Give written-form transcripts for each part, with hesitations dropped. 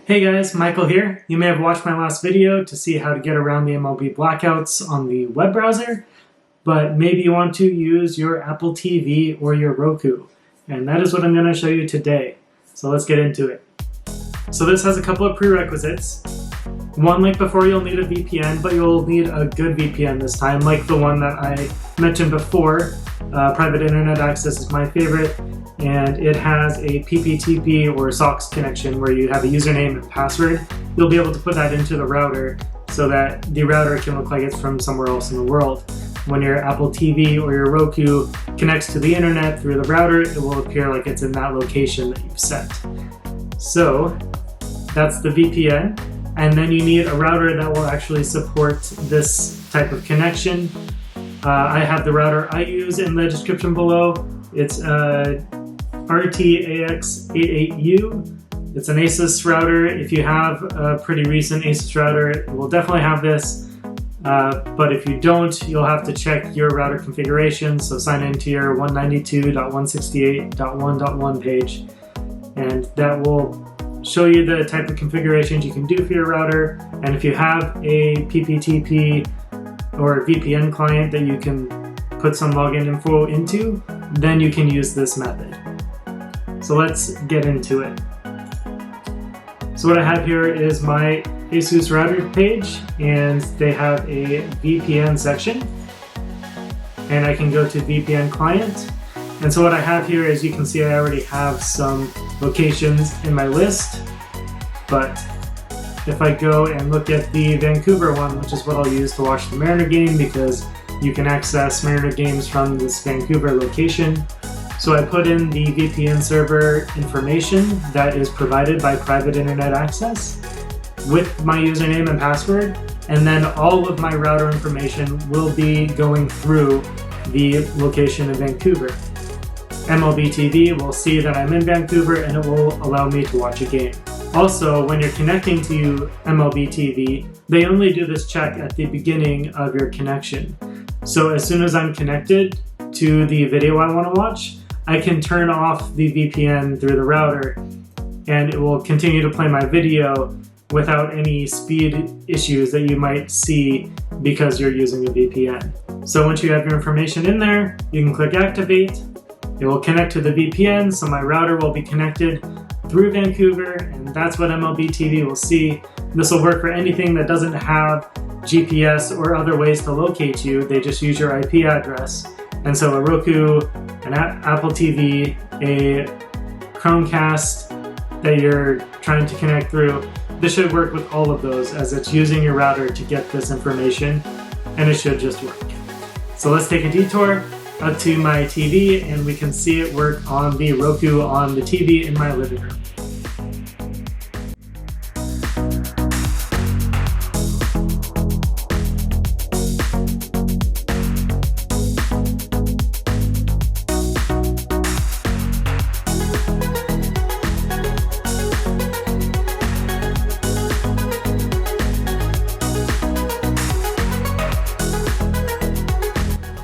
Hey guys, Michael here. You may have watched my last video to see how to get around the MLB blackouts on the web browser, but maybe you want to use your Apple TV or your Roku, and that is what I'm going to show you today. So let's get into it. So this has a couple of prerequisites. One, like before, you'll need a VPN, but you'll need a good VPN this time, like the one that I mentioned before. Private internet access is my favorite, and it has a PPTP or SOCKS connection where you have a username and password. You'll be able to put that into the router so that the router can look like it's from somewhere else in the world. When your Apple TV or your Roku connects to the internet through the router, it will appear like it's in that location that you've set. So that's the VPN, and then you need a router that will actually support this type of connection. I have the router I use in the description below. It's RTAX88U. It's an Asus router. If you have a pretty recent Asus router, it will definitely have this. But if you don't, you'll have to check your router configuration. So sign into your 192.168.1.1 page, and that will show you the type of configurations you can do for your router. And if you have a PPTP or a VPN client that you can put some login info into, then you can use this method. So let's get into it. So what I have here is my Asus router page, and they have a VPN section, and I can go to VPN client. And so what I have here is, you can see I already have some locations in my list, but if I go and look at the Vancouver one, which is what I'll use to watch the Mariner game, because you can access Mariner games from this Vancouver location. So I put in the VPN server information that is provided by private internet access with my username and password, and then all of my router information will be going through the location in Vancouver. MLB TV will see that I'm in Vancouver, and it will allow me to watch a game. Also, when you're connecting to MLB TV, they only do this check at the beginning of your connection. So as soon as I'm connected to the video I want to watch, I can turn off the VPN through the router, and it will continue to play my video without any speed issues that you might see because you're using a VPN. So once you have your information in there, you can click activate. It will connect to the VPN, so my router will be connected through Vancouver, and that's what MLB TV will see. This will work for anything that doesn't have GPS or other ways to locate you. They just use your IP address. And so a Roku, an Apple TV, a Chromecast that you're trying to connect through, this should work with all of those, as it's using your router to get this information, and it should just work. So let's take a detour up to my TV, and we can see it work on the Roku on the TV in my living room.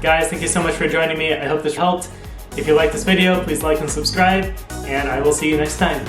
Guys, thank you so much for joining me. I hope this helped. If you like this video, please like and subscribe, and I will see you next time.